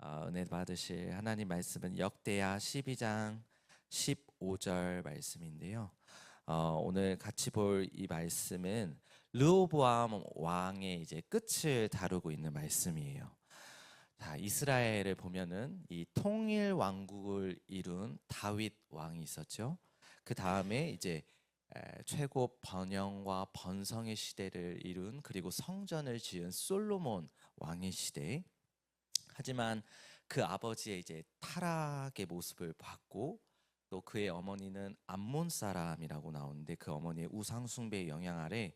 은혜 받으실 하나님 말씀은 역대하 12장 15절 말씀인데요. 오늘 같이 볼 이 말씀은 르호보암 왕의 이제 끝을 다루고 있는 말씀이에요. 자, 이스라엘을 보면은 이 통일 왕국을 이룬 다윗 왕이 있었죠. 그 다음에 이제 최고 번영과 번성의 시대를 이룬 그리고 성전을 지은 솔로몬 왕의 시대. 하지만 그 아버지의 이제 타락의 모습을 봤고 또 그의 어머니는 암몬 사람이라고 나오는데 그 어머니의 우상 숭배의 영향 아래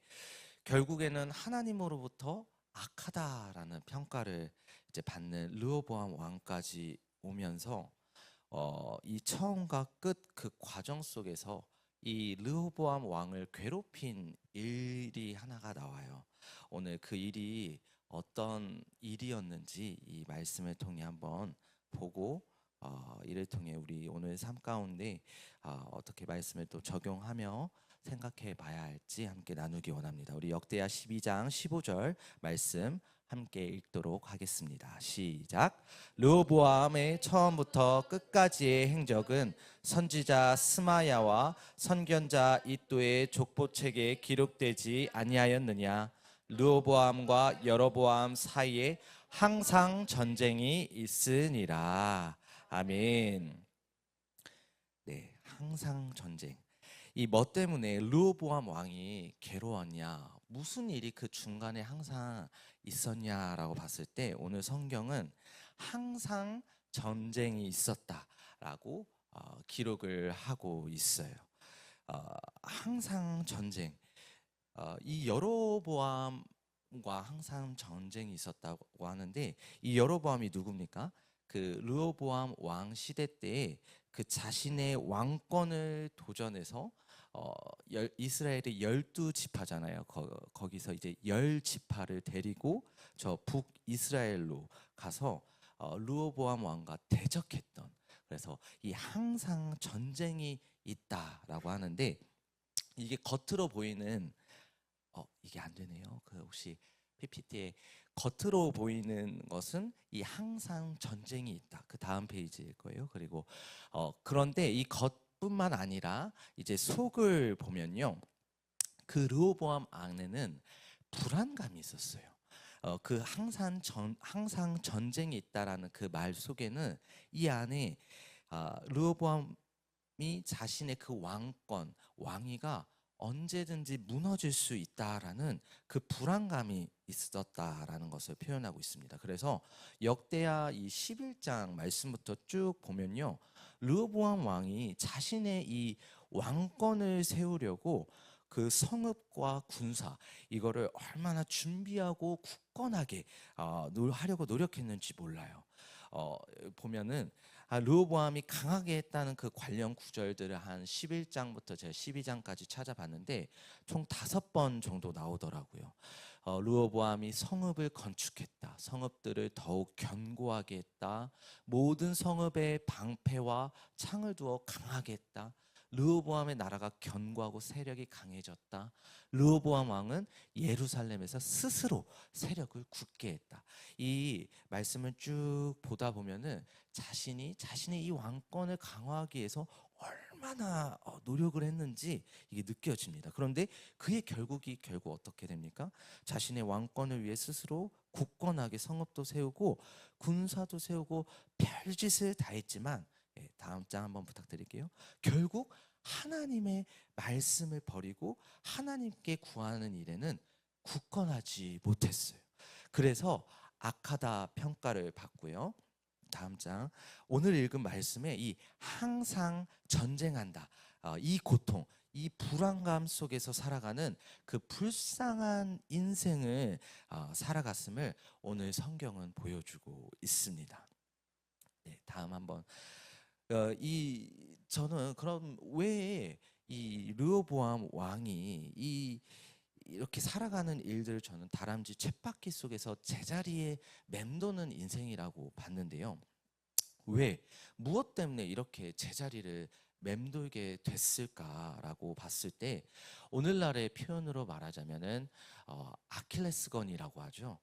결국에는 하나님으로부터 악하다라는 평가를 이제 받는 르호보암 왕까지 오면서 이 처음과 끝 그 과정 속에서 이 르호보암 왕을 괴롭힌 일이 하나가 나와요. 오늘 그 일이 어떤 일이었는지 이 말씀을 통해 한번 보고 이를 통해 우리 오늘 삶 가운데 어떻게 말씀을 또 적용하며 생각해 봐야 할지 함께 나누기 원합니다. 우리 역대하 12장 15절 말씀 함께 읽도록 하겠습니다. 시작. 르호보암의 처음부터 끝까지의 행적은 선지자 스마야와 선견자 이도의 족보책에 기록되지 아니하였느냐. 르호보암과 여로보암 사이에 항상 전쟁이 있으니라. 아멘. 네, 항상 전쟁. 이 뭐 때문에 르호보암 왕이 괴로웠냐, 무슨 일이 그 중간에 항상 있었냐라고 봤을 때 오늘 성경은 항상 전쟁이 있었다라고 기록을 하고 있어요. 항상 전쟁. 이 여로보암과 항상 전쟁이 있었다고 하는데 이 여로보암이 누굽니까? 그 르호보암 왕 시대 때에 그 자신의 왕권을 도전해서 이스라엘의 12지파잖아요. 거기서 이제 10지파를 데리고 저 북이스라엘로 가서 르호보암 왕과 대적했던, 그래서 이 항상 전쟁이 있다라고 하는데 이게 겉으로 보이는 이게 안 되네요. 그 혹시 PPT에 겉으로 보이는 것은 이 항상 전쟁이 있다. 그 다음 페이지일 거예요. 그리고 그런데 이 겉뿐만 아니라 이제 속을 보면요, 그 르호보암 안에는 불안감이 있었어요. 그 항상 전쟁이 있다라는 그 말 속에는 이 안에 르호보암이 자신의 그 왕권, 왕위가 언제든지 무너질 수 있다라는 그 불안감이 있었다라는 것을 표현하고 있습니다. 그래서 역대하 이 11장 말씀부터 쭉 보면요, 르호보암 왕이 자신의 이 왕권을 세우려고 그 성읍과 군사 이거를 얼마나 준비하고 굳건하게 하려고 노력했는지 몰라요. 보면은 르호보암이 강하게 했다는 그 관련 구절들을 한 11장부터 제가 12장까지 찾아봤는데 총 5번 정도 나오더라고요. 르호보암이 성읍을 건축했다. 성읍들을 더욱 견고하게 했다. 모든 성읍에 방패와 창을 두어 강하게 했다. 르호보암의 나라가 견고하고 세력이 강해졌다. 르호보암 왕은 예루살렘에서 스스로 세력을 굳게 했다. 이 말씀을 쭉 보다 보면은 자신의 이 왕권을 강화하기 위해서 얼마나 노력을 했는지 이게 느껴집니다. 그런데 그의 결국 어떻게 됩니까? 자신의 왕권을 위해 스스로 굳건하게 성읍도 세우고 군사도 세우고 별짓을 다 했지만, 다음 장 한번 부탁드릴게요. 결국 하나님의 말씀을 버리고 하나님께 구하는 일에는 굳건하지 못했어요. 그래서 악하다 평가를 받고요. 다음 장, 오늘 읽은 말씀에 이 항상 전쟁한다, 이 고통, 이 불안감 속에서 살아가는 그 불쌍한 인생을 살아갔음을 오늘 성경은 보여주고 있습니다. 네, 다음 한번. 저는 그럼 왜 이 르호보암 왕이 이렇게 살아가는 일들을 저는 다람쥐 쳇바퀴 속에서 제자리에 맴도는 인생이라고 봤는데요. 왜, 무엇 때문에 이렇게 제자리를 맴돌게 됐을까라고 봤을 때 오늘날의 표현으로 말하자면은 아킬레스건이라고 하죠.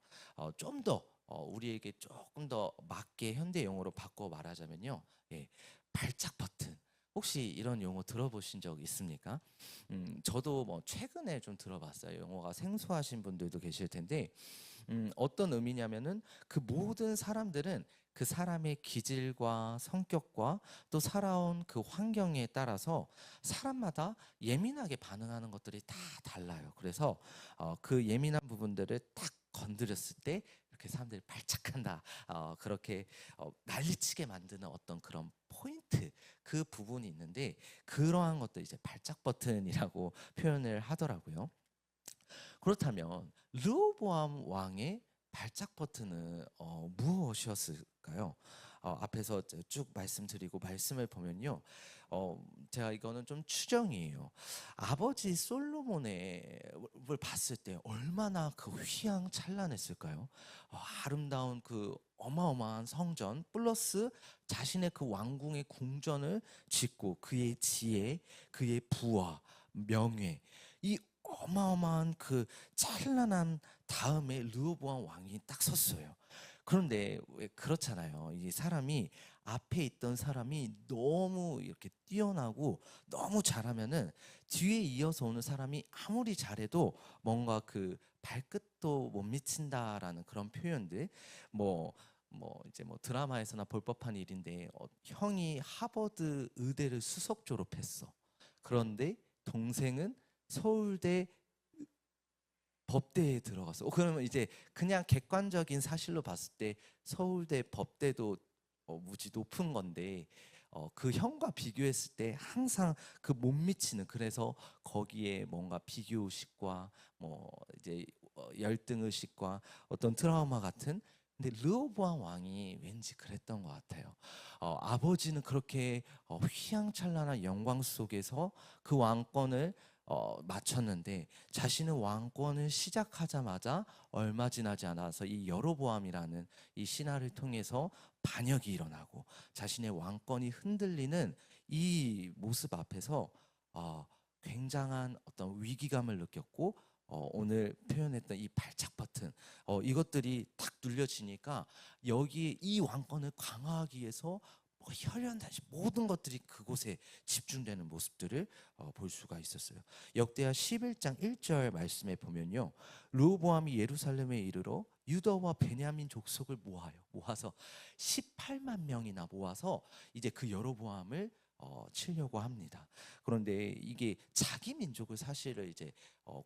좀 더 우리에게 조금 더 맞게 현대 용어로 바꿔 말하자면요, 예, 발작 버튼. 혹시 이런 용어 들어보신 적 있습니까? 저도 뭐 최근에 좀 들어봤어요. 용어가 생소하신 분들도 계실 텐데, 어떤 의미냐면은 그 모든 사람들은 그 사람의 기질과 성격과 또 살아온 그 환경에 따라서 사람마다 예민하게 반응하는 것들이 다 달라요. 그래서 그 예민한 부분들을 딱 건드렸을 때 이렇게 사람들이 발작한다. 그렇게 난리치게 만드는 어떤 그런 포인트, 그 부분이 있는데, 그러한 것도 이제 발작 버튼이라고 표현을 하더라고요. 그렇다면 르호보암 왕의 발작 버튼은 무엇이었을까요? 앞에서 쭉 말씀드리고 말씀을 보면요, 제가 이거는 좀 추정이에요. 아버지 솔로몬의 을 봤을 때 얼마나 그 휘황찬란했을까요? 아름다운 그 어마어마한 성전 플러스 자신의 그 왕궁의 궁전을 짓고 그의 지혜, 그의 부와 명예, 이 어마어마한 그 찬란한 다음에 르호보암 왕이 딱 섰어요. 그런데 왜 그렇잖아요. 이 사람이 앞에 있던 사람이 너무 이렇게 뛰어나고 너무 잘하면은 뒤에 이어서 오는 사람이 아무리 잘해도 뭔가 그 발끝도 못 미친다라는 그런 표현들, 뭐 이제 뭐 드라마에서나 볼 법한 일인데, 형이 하버드 의대를 수석 졸업했어. 그런데 동생은 서울대 법대에 들어갔어. 그러면 이제 그냥 객관적인 사실로 봤을 때 서울대 법대도 무지 높은 건데, 그 형과 비교했을 때 항상 그 못 미치는, 그래서 거기에 뭔가 비교의식과 뭐 이제 열등의식과 어떤 트라우마 같은, 근데 르호보암 왕이 왠지 그랬던 것 같아요. 아버지는 그렇게 휘황찬란한 영광 속에서 그 왕권을 마쳤는데, 자신은 왕권을 시작하자마자 얼마 지나지 않아서 이 여로보암이라는 이 신하를 통해서 반역이 일어나고 자신의 왕권이 흔들리는 이 모습 앞에서 굉장한 어떤 위기감을 느꼈고, 오늘 표현했던 이 발작 버튼, 이것들이 탁 눌려지니까 여기에 이 왕권을 강화하기 위해서 혈연단신 모든 것들이 그곳에 집중되는 모습들을 볼 수가 있었어요. 역대하 11장 1절 말씀에 보면요, 르호보암이 예루살렘에 이르러 유다와 베냐민 족속을 모아서 18만 명이나 모아서 이제 그 여로보암을 치려고 합니다. 그런데 이게 자기 민족을 사실을 이제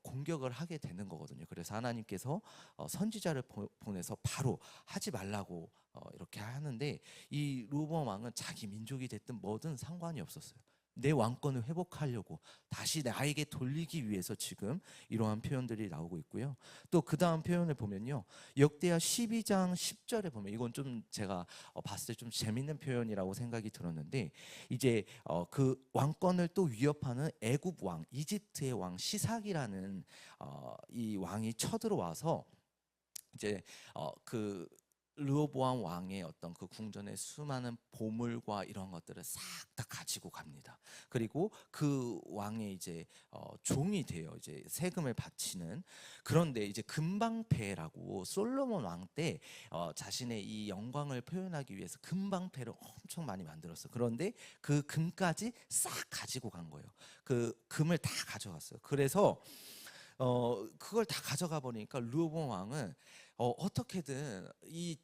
공격을 하게 되는 거거든요. 그래서 하나님께서 선지자를 보내서 바로 하지 말라고 이렇게 하는데, 이 르호보암 왕은 자기 민족이 됐든 뭐든 상관이 없었어요. 내 왕권을 회복하려고 다시 나에게 돌리기 위해서 지금 이러한 표현들이 나오고 있고요. 또 그 다음 표현을 보면요, 역대하 12장 10절에 보면, 이건 좀 제가 봤을 때 좀 재밌는 표현이라고 생각이 들었는데, 이제 그 왕권을 또 위협하는 애굽 왕, 이집트의 왕 시삭이라는 이 왕이 쳐들어와서 이제 그 르호보암 왕의 어떤 그 궁전의 수많은 보물과 이런 것들을 싹 다 가지고 갑니다. 그리고 그 왕의 이제 종이 돼요. 이제 세금을 바치는. 그런데 이제 금방패라고 솔로몬 왕 때 자신의 이 영광을 표현하기 위해서 금방패를 엄청 많이 만들었어요. 그런데 그 금까지 싹 가지고 간 거예요. 그 금을 다 가져갔어요. 그래서 그걸 다 가져가 보니까 르호보암 왕은 어떻게든 이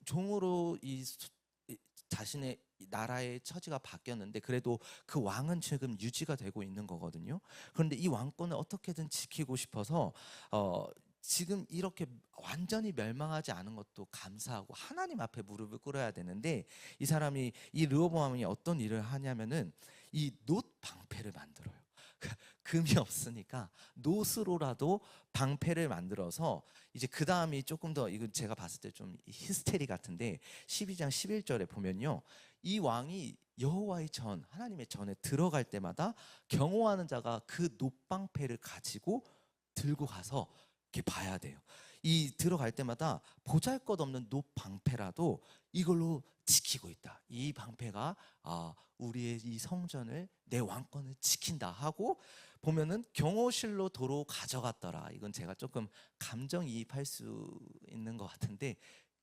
종으로 자신의 나라의 처지가 바뀌었는데, 그래도 그 왕은 지금 유지가 되고 있는 거거든요. 그런데 이 왕권을 어떻게든 지키고 싶어서 지금 이렇게 완전히 멸망하지 않은 것도 감사하고 하나님 앞에 무릎을 꿇어야 되는데, 이 사람이, 이 르호보암이 어떤 일을 하냐면은 이 놋 방패를 만들어요. 금이 없으니까 놋으로라도 방패를 만들어서, 이제 그 다음이 조금 더, 이건 제가 봤을 때 좀 히스테리 같은데, 12장 11절에 보면요, 이 왕이 여호와의 전, 하나님의 전에 들어갈 때마다 경호하는 자가 그 놋방패를 가지고 들고 가서 이렇게 봐야 돼요. 이 들어갈 때마다 보잘것없는 놋방패라도 이걸로 지키고 있다. 이 방패가 우리의 이 성전을, 내 왕권을 지킨다 하고 보면은 경호실로 도로 가져갔더라. 이건 제가 조금 감정이입할 수 있는 것 같은데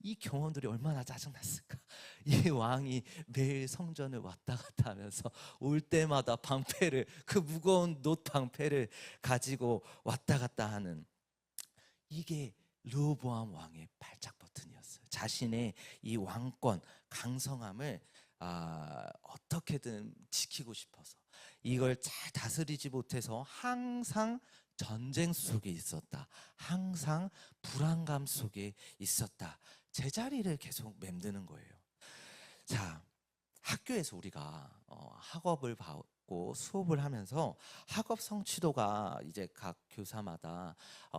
이 경호원들이 얼마나 짜증났을까. 이 왕이 매일 성전을 왔다 갔다 하면서 올 때마다 방패를, 그 무거운 놋 방패를 가지고 왔다 갔다 하는, 이게 르호보암 왕의 발작 버튼이었어요. 자신의 이 왕권, 강성함을 어떻게든 지키고 싶어서, 이걸 잘 다스리지 못해서 항상 전쟁 속에 있었다. 항상 불안감 속에 있었다. 제자리를 계속 맴드는 거예요. 자, 학교에서 우리가 학업을 받고 수업을 하면서 학업 성취도가 이제 각 교사마다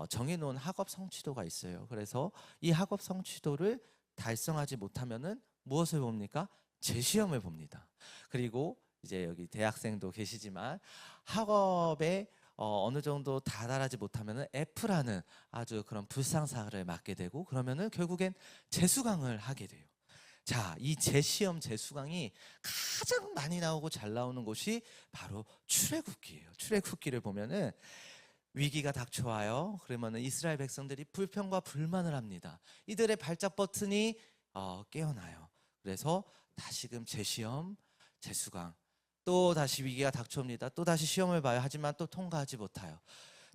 정해놓은 학업 성취도가 있어요. 그래서 이 학업 성취도를 달성하지 못하면은 무엇을 봅니까? 재시험을 봅니다. 그리고 이제 여기 대학생도 계시지만 학업에 어느 정도 다다르지 못하면은 F라는 아주 그런 불상사를 맞게 되고, 그러면은 결국엔 재수강을 하게 돼요. 자, 이 재시험 재수강이 가장 많이 나오고 잘 나오는 곳이 바로 출애굽기예요. 출애굽기를 보면은 위기가 닥쳐와요. 그러면은 이스라엘 백성들이 불평과 불만을 합니다. 이들의 발작 버튼이 깨어나요. 그래서 다시금 재시험, 재수강, 또 다시 위기가 닥쳐옵니다. 또 다시 시험을 봐요. 하지만 또 통과하지 못해요.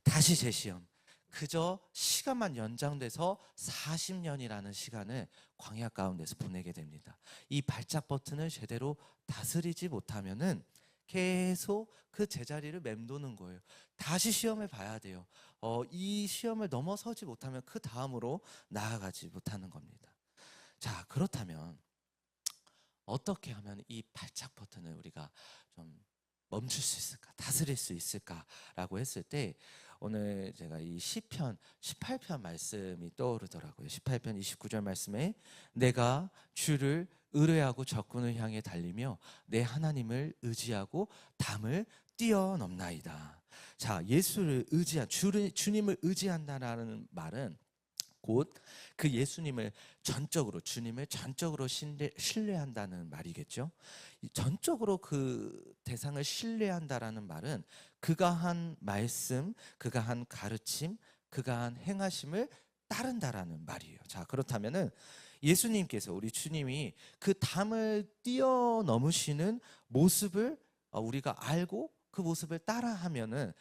다시 재시험. 그저 시간만 연장돼서 40년이라는 시간을 광야 가운데서 보내게 됩니다. 이 발작 버튼을 제대로 다스리지 못하면은 계속 그 제자리를 맴도는 거예요. 다시 시험을 봐야 돼요. 이 시험을 넘어서지 못하면 그 다음으로 나아가지 못하는 겁니다. 자, 그렇다면 어떻게 하면 이 발작 버튼을 우리가 좀 멈출 수 있을까, 다스릴 수 있을까라고 했을 때, 오늘 제가 이 시편 18편 말씀이 떠오르더라고요. 18편 29절 말씀에 내가 주를 의뢰하고 적군을 향해 달리며 내 하나님을 의지하고 담을 뛰어넘나이다. 자, 예수를 의지한, 주님을 의지한다라는 말은 곧 그 예수님을 전적으로, 주님을 전적으로 신뢰한다는 말이겠죠. 전적으로 그 대상을 신뢰한다라는 말은 그가 한 말씀, 그가 한 가르침, 그가 한 행하심을 따른다라는 말이에요. 자, 그렇다면은 예수님께서, 우리 주님이 그 담을 뛰어넘으시는 모습을 우리가 알고 그 모습을 따라하면은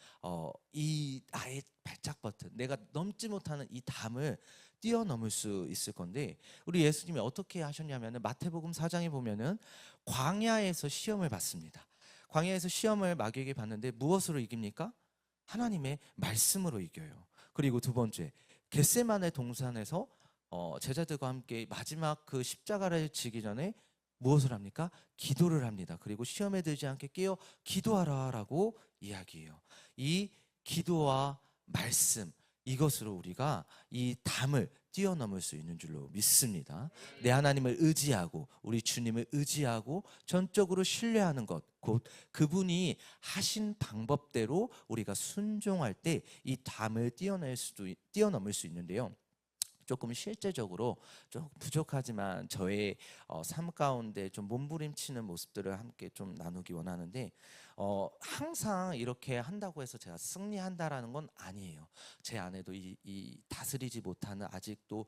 이 나의 발작 버튼, 내가 넘지 못하는 이 담을 뛰어넘을 수 있을 건데, 우리 예수님이 어떻게 하셨냐면은 마태복음 4장에 보면은 광야에서 시험을 받습니다. 광야에서 시험을 마귀에게 받는데 무엇으로 이깁니까? 하나님의 말씀으로 이겨요. 그리고 두 번째, 겟세마네 동산에서 제자들과 함께 마지막 그 십자가를 지기 전에 무엇을 합니까? 기도를 합니다. 그리고 시험에 들지 않게 깨어 기도하라라고 이야기해요. 이 기도와 말씀, 이것으로 우리가 이 담을 뛰어넘을 수 있는 줄로 믿습니다. 내 하나님을 의지하고 우리 주님을 의지하고 전적으로 신뢰하는 것, 곧 그분이 하신 방법대로 우리가 순종할 때 이 담을 뛰어넘을 수 있는데요. 조금 실제적으로 좀 부족하지만 저의 삶 가운데 좀 몸부림치는 모습들을 함께 좀 나누기 원하는데, 항상 이렇게 한다고 해서 제가 승리한다라는 건 아니에요. 제 안에도 이 다스리지 못하는, 아직도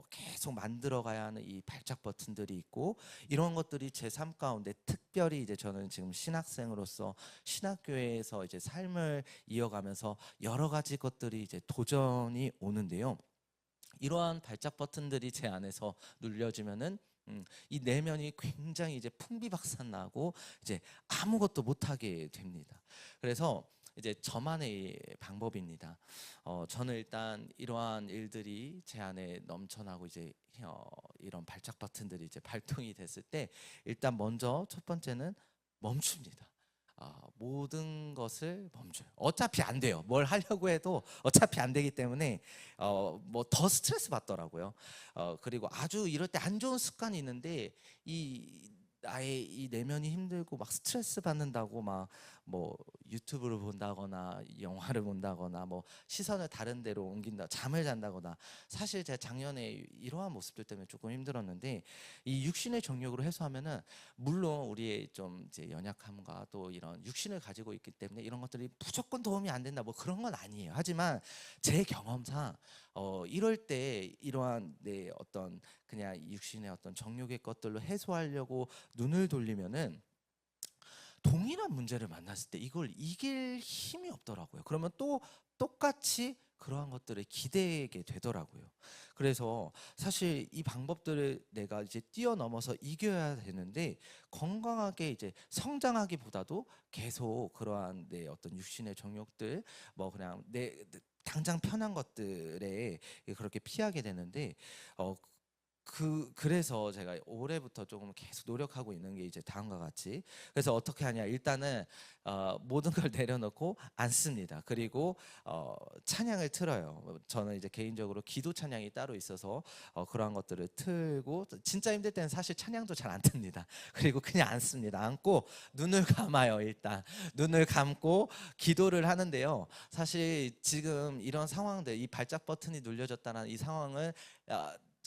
계속 만들어가야 하는 이 발작 버튼들이 있고, 이런 것들이 제 삶 가운데, 특별히 이제 저는 지금 신학생으로서 신학교에서 이제 삶을 이어가면서 여러 가지 것들이 이제 도전이 오는데요. 이러한 발작 버튼들이 제 안에서 눌려지면은 이 내면이 굉장히 이제 풍비박산 나고 이제 아무것도 못하게 됩니다. 그래서 이제 저만의 방법입니다. 저는 일단 이러한 일들이 제 안에 넘쳐나고 이제 이런 발작 버튼들이 이제 발동이 됐을 때, 일단 먼저 첫 번째는 멈춥니다. 모든 것을 멈춰요. 어차피 안 돼요. 뭘 하려고 해도 어차피 안 되기 때문에 뭐 더 스트레스 받더라고요. 그리고 아주 이럴 때 안 좋은 습관이 있는데, 이 나의 이 내면이 힘들고 막 스트레스 받는다고 막 뭐 유튜브를 본다거나 영화를 본다거나 뭐 시선을 다른 데로 옮긴다, 잠을 잔다거나, 사실 제가 작년에 이러한 모습들 때문에 조금 힘들었는데, 이 육신의 정욕으로 해소하면은 물론 우리의 좀 이제 연약함과 또 이런 육신을 가지고 있기 때문에 이런 것들이 무조건 도움이 안 된다, 뭐 그런 건 아니에요. 하지만 제 경험상 이럴 때 이러한 내 어떤 그냥 육신의 어떤 정욕의 것들로 해소하려고 눈을 돌리면은 동일한 문제를 만났을 때 이걸 이길 힘이 없더라고요. 그러면 또 똑같이 그러한 것들을 기대게 되더라고요. 그래서 사실 이 방법들을 내가 이제 뛰어넘어서 이겨야 되는데, 건강하게 이제 성장하기보다도 계속 그러한 내 어떤 육신의 정욕들, 뭐 그냥 내 당장 편한 것들에 그렇게 피하게 되는데, 어 그래서 제가 올해부터 조금 계속 노력하고 있는 게 이제 다음과 같이, 그래서 어떻게 하냐, 일단은 모든 걸 내려놓고 앉습니다. 그리고 찬양을 틀어요. 저는 이제 개인적으로 기도 찬양이 따로 있어서 그러한 것들을 틀고, 진짜 힘들 때는 사실 찬양도 잘 안 틉니다. 그리고 그냥 앉습니다. 앉고 눈을 감아요. 일단 눈을 감고 기도를 하는데요. 사실 지금 이런 상황들, 이 발작 버튼이 눌려졌다는 이 상황을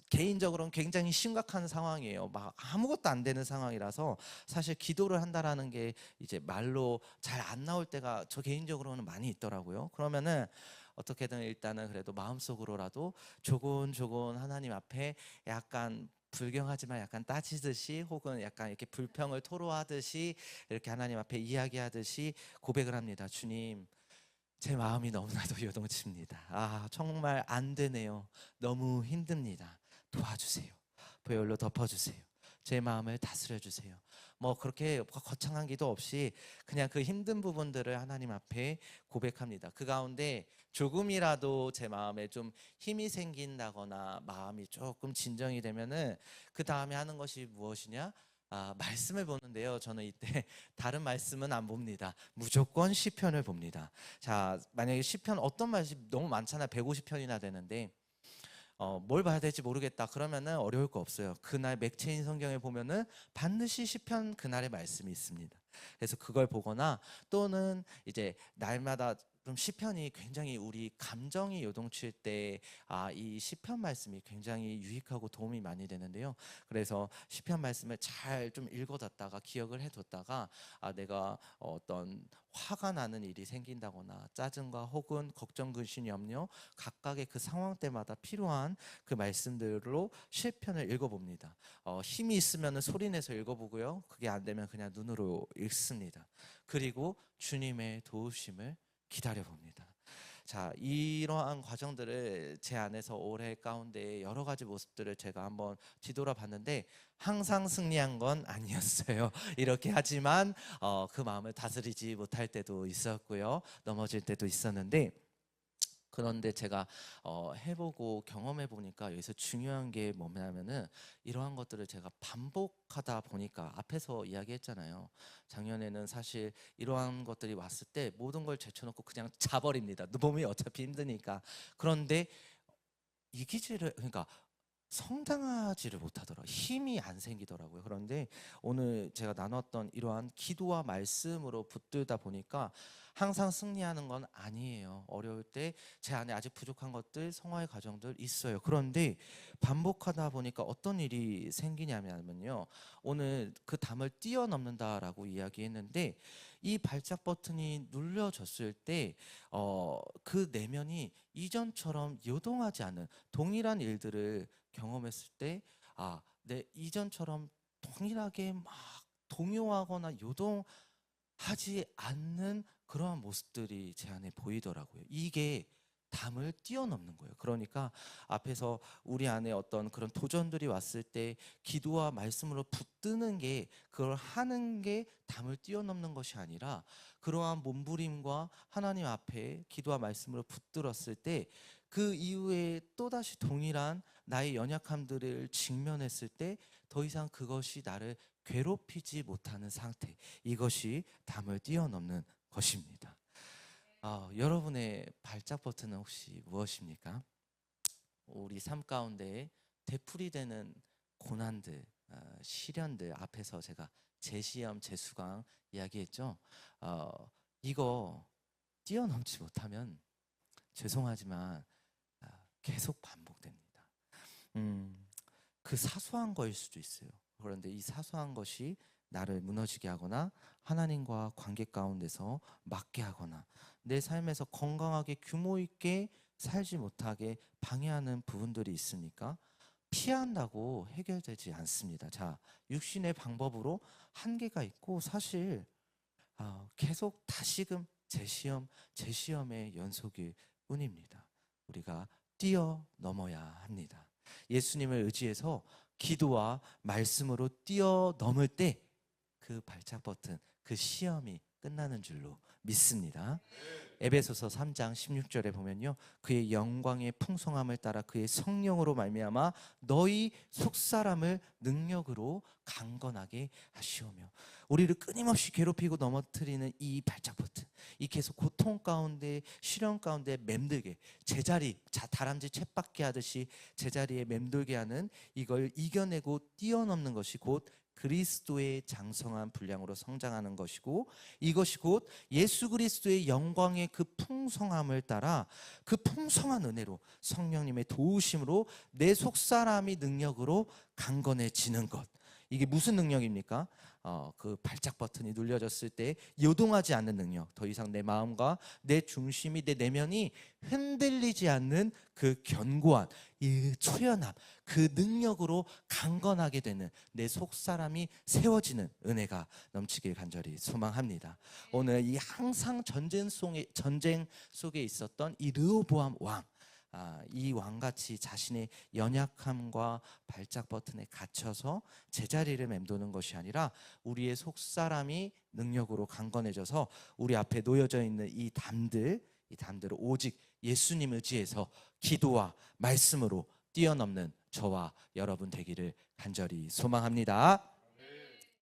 개인적으로는 굉장히 심각한 상황이에요. 막 아무것도 안 되는 상황이라서 사실 기도를 한다라는 게 이제 말로 잘 안 나올 때가 저 개인적으로는 많이 있더라고요. 그러면은 어떻게든 일단은 그래도 마음속으로라도 조곤조곤 하나님 앞에 약간 불경하지만 약간 따지듯이, 혹은 약간 이렇게 불평을 토로하듯이 이렇게 하나님 앞에 이야기하듯이 고백을 합니다. 주님, 제 마음이 너무나도 요동칩니다. 정말 안 되네요. 너무 힘듭니다. 도와주세요. 보혈로 덮어주세요. 제 마음을 다스려 주세요. 뭐 그렇게 거창한 기도 없이 그냥 그 힘든 부분들을 하나님 앞에 고백합니다. 그 가운데 조금이라도 제 마음에 좀 힘이 생긴다거나 마음이 조금 진정이 되면은 그 다음에 하는 것이 무엇이냐? 말씀을 보는데요. 저는 이때 다른 말씀은 안 봅니다. 무조건 시편을 봅니다. 자, 만약에 시편 어떤 말씀 너무 많잖아요. 150편이나 되는데 뭘 봐야 될지 모르겠다 그러면은 어려울 거 없어요. 그날 맥체인 성경에 보면은 반드시 시편 그날의 말씀이 있습니다. 그래서 그걸 보거나, 또는 이제 날마다 좀 시편이 굉장히 우리 감정이 요동칠 때 이 시편 말씀이 굉장히 유익하고 도움이 많이 되는데요. 그래서 시편 말씀을 잘 좀 읽어뒀다가 기억을 해뒀다가 내가 어떤 화가 나는 일이 생긴다거나 짜증과 혹은 걱정, 근심, 염려, 각각의 그 상황 때마다 필요한 그 말씀들로 시편을 읽어봅니다. 힘이 있으면 소리내서 읽어보고요. 그게 안 되면 그냥 눈으로 읽습니다. 그리고 주님의 도우심을 기다려봅니다. 자, 이러한 과정들을 제 안에서 올해 가운데 여러 가지 모습들을 제가 한번 뒤돌아봤는데 항상 승리한 건 아니었어요. 이렇게 하지만 그 마음을 다스리지 못할 때도 있었고요. 넘어질 때도 있었는데, 그런데 제가 해보고 경험해 보니까 여기서 중요한 게 뭐냐면은, 이러한 것들을 제가 반복하다 보니까, 앞에서 이야기했잖아요. 작년에는 사실 이러한 것들이 왔을 때 모든 걸 제쳐놓고 그냥 자버립니다. 몸이 어차피 힘드니까. 그런데 이기지를, 그러니까 성장하지를 못하더라고요. 힘이 안 생기더라고요. 그런데 오늘 제가 나눴던 이러한 기도와 말씀으로 붙들다 보니까 항상 승리하는 건 아니에요. 어려울 때 제 안에 아직 부족한 것들, 성화의 과정들 있어요. 그런데 반복하다 보니까 어떤 일이 생기냐면요, 오늘 그 담을 뛰어넘는다라고 이야기했는데, 이 발작 버튼이 눌려졌을 때 그 내면이 이전처럼 요동하지 않는 동일한 일들을 경험했을 때, 내 이전처럼 동일하게 막 동요하거나 요동하지 않는 그러한 모습들이 제 안에 보이더라고요. 이게 담을 뛰어넘는 거예요. 그러니까 앞에서 우리 안에 어떤 그런 도전들이 왔을 때 기도와 말씀으로 붙드는 게, 그걸 하는 게 담을 뛰어넘는 것이 아니라, 그러한 몸부림과 하나님 앞에 기도와 말씀으로 붙들었을 때 그 이후에 또다시 동일한 나의 연약함들을 직면했을 때 더 이상 그것이 나를 괴롭히지 못하는 상태, 이것이 담을 뛰어넘는 것입니다. 여러분의 발작 버튼은 혹시 무엇입니까? 우리 삶 가운데 되풀이되는 고난들, 시련들 앞에서 제가 재시험, 재수강 이야기했죠. 이거 뛰어넘지 못하면 죄송하지만 계속 반복됩니다. 그 사소한 거일 수도 있어요. 그런데 이 사소한 것이 나를 무너지게 하거나 하나님과 관계 가운데서 막게 하거나 내 삶에서 건강하게 규모 있게 살지 못하게 방해하는 부분들이 있으니까 피한다고 해결되지 않습니다. 자, 육신의 방법으로 한계가 있고 사실 계속 다시금 재시험의 연속일 뿐입니다. 우리가 뛰어넘어야 합니다. 예수님을 의지해서 기도와 말씀으로 뛰어넘을 때 그 발작 버튼, 그 시험이 끝나는 줄로 믿습니다. 에베소서 3장 16절에 보면요, 그의 영광의 풍성함을 따라 그의 성령으로 말미암아 너희 속사람을 능력으로 강건하게 하시오며, 우리를 끊임없이 괴롭히고 넘어뜨리는 이 발작 버튼, 이 계속 고통 가운데 시련 가운데 맴들게 제자리 다람쥐 쳇바퀴 하듯이 제자리에 맴돌게 하는 이걸 이겨내고 뛰어넘는 것이 곧 그리스도의 장성한 분량으로 성장하는 것이고, 이것이 곧 예수 그리스도의 영광의 그 풍성함을 따라 그 풍성한 은혜로 성령님의 도우심으로 내 속사람이 능력으로 강건해지는 것. 이게 무슨 능력입니까? 그 발작 버튼이 눌려졌을 때 요동하지 않는 능력, 더 이상 내 마음과 내 중심이, 내 내면이 흔들리지 않는 그 견고한 이 초연함, 그 능력으로 강건하게 되는 내 속사람이 세워지는 은혜가 넘치길 간절히 소망합니다. 오늘 이 항상 전쟁 속에 있었던 이 르호보암 왕, 이 왕같이 자신의 연약함과 발작 버튼에 갇혀서 제자리를 맴도는 것이 아니라 우리의 속사람이 능력으로 강건해져서 우리 앞에 놓여져 있는 이 담들을 오직 예수님 의지해서 기도와 말씀으로 뛰어넘는 저와 여러분 되기를 간절히 소망합니다.